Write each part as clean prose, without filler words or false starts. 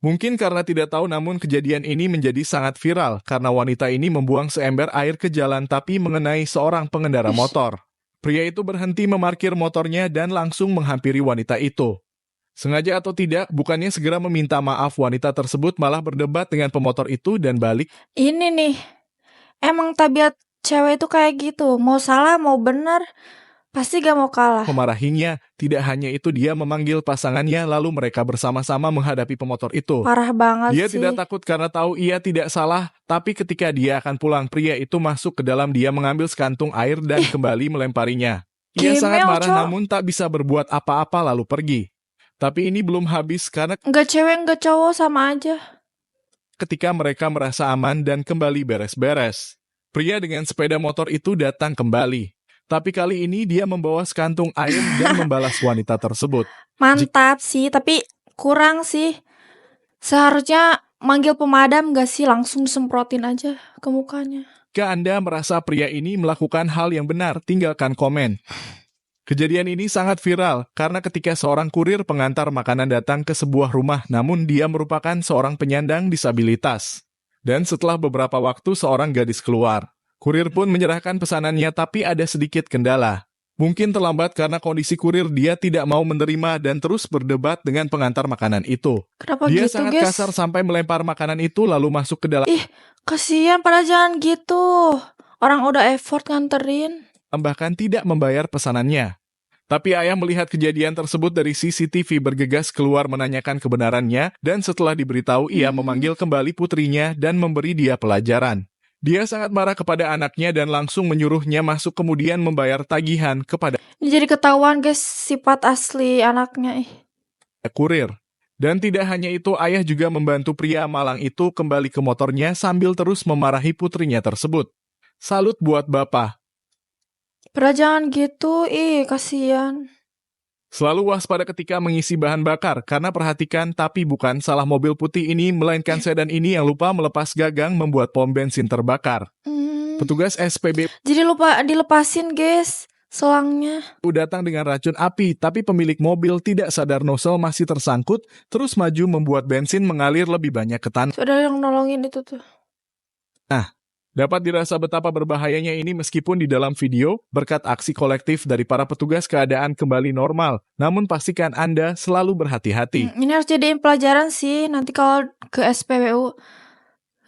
Mungkin karena tidak tahu, namun kejadian ini menjadi sangat viral karena wanita ini membuang seember air ke jalan tapi mengenai seorang pengendara motor. Pria itu berhenti memarkir motornya dan langsung menghampiri wanita itu. Sengaja atau tidak, bukannya segera meminta maaf, wanita tersebut malah berdebat dengan pemotor itu dan balik. Ini nih, emang tabiat cewek itu kayak gitu. Mau salah, mau benar, pasti gak mau kalah. Memarahinya. Tidak hanya itu, dia memanggil pasangannya lalu mereka bersama-sama menghadapi pemotor itu. Parah banget Dia sih. tidak takut karena tahu ia tidak salah, tapi ketika dia akan pulang, pria itu masuk ke dalam, dia mengambil sekantung air dan kembali melemparinya. Ia sangat Gimel, marah Cok. namun tak bisa berbuat apa-apa lalu pergi. Tapi ini belum habis karena Nggak cewek, nggak cowok, sama aja. ketika mereka merasa aman dan kembali beres-beres, pria dengan sepeda motor itu datang kembali. Tapi kali ini dia membawa sekantung air dan membalas wanita tersebut. Mantap sih, tapi kurang sih. Seharusnya manggil pemadam gak sih? Langsung semprotin aja ke mukanya. Jika Anda merasa pria ini melakukan hal yang benar, tinggalkan komen. Kejadian ini sangat viral karena ketika seorang kurir pengantar makanan datang ke sebuah rumah, namun dia merupakan seorang penyandang disabilitas. Dan setelah beberapa waktu seorang gadis keluar. Kurir pun menyerahkan pesanannya, tapi ada sedikit kendala. Mungkin terlambat karena kondisi kurir, dia tidak mau menerima dan terus berdebat dengan pengantar makanan itu. Kenapa Dia gitu, sangat guys? kasar sampai melempar makanan itu lalu masuk ke dalam. Ih, kasihan, pada jangan gitu. Orang udah effort nganterin. Bahkan tidak membayar pesanannya. Tapi ayah melihat kejadian tersebut dari CCTV, bergegas keluar menanyakan kebenarannya, dan setelah diberitahu ia memanggil kembali putrinya dan memberi dia pelajaran. Dia sangat marah kepada anaknya dan langsung menyuruhnya masuk kemudian membayar tagihan kepada Ini jadi ketahuan, guys, sifat asli anaknya. kurir. Dan tidak hanya itu, ayah juga membantu pria malang itu kembali ke motornya sambil terus memarahi putrinya tersebut. Salut buat bapak. Pada jangan gitu, kasihan. Selalu waspada ketika mengisi bahan bakar, karena perhatikan, tapi bukan salah mobil putih ini, melainkan sedan ini yang lupa melepas gagang membuat pom bensin terbakar. Petugas SPBU Jadi lupa dilepasin, guys, selangnya. datang dengan racun api, tapi pemilik mobil tidak sadar nozzle masih tersangkut, terus maju membuat bensin mengalir lebih banyak ke tanah. Sudah yang nolongin itu tuh. Dapat dirasa betapa berbahayanya ini meskipun di dalam video, berkat aksi kolektif dari para petugas keadaan kembali normal. Namun pastikan Anda selalu berhati-hati. Ini harus jadiin pelajaran sih. Nanti kalau ke SPBU,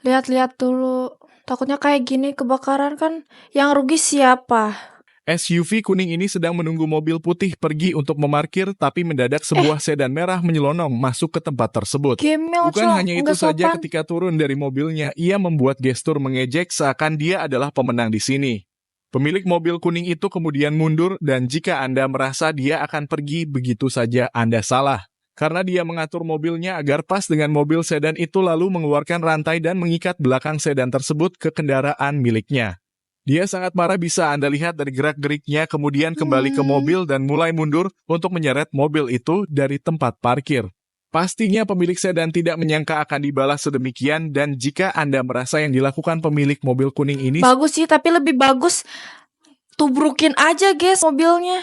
lihat-lihat dulu. Takutnya kayak gini kebakaran kan, yang rugi siapa? SUV kuning ini sedang menunggu mobil putih pergi untuk memarkir, tapi mendadak sebuah sedan merah menyelonong masuk ke tempat tersebut. Gimel, Bukan Cok, hanya itu nggak saja, sopan. ketika turun dari mobilnya, ia membuat gestur mengejek seakan dia adalah pemenang di sini. Pemilik mobil kuning itu kemudian mundur, dan jika Anda merasa dia akan pergi begitu saja, Anda salah. Karena dia mengatur mobilnya agar pas dengan mobil sedan itu lalu mengeluarkan rantai dan mengikat belakang sedan tersebut ke kendaraan miliknya. Dia sangat marah, bisa Anda lihat dari gerak-geriknya, kemudian kembali ke mobil dan mulai mundur untuk menyeret mobil itu dari tempat parkir. Pastinya pemilik sedan tidak menyangka akan dibalas sedemikian, dan jika Anda merasa yang dilakukan pemilik mobil kuning ini Bagus sih, tapi lebih bagus tubrukin aja, guys, mobilnya.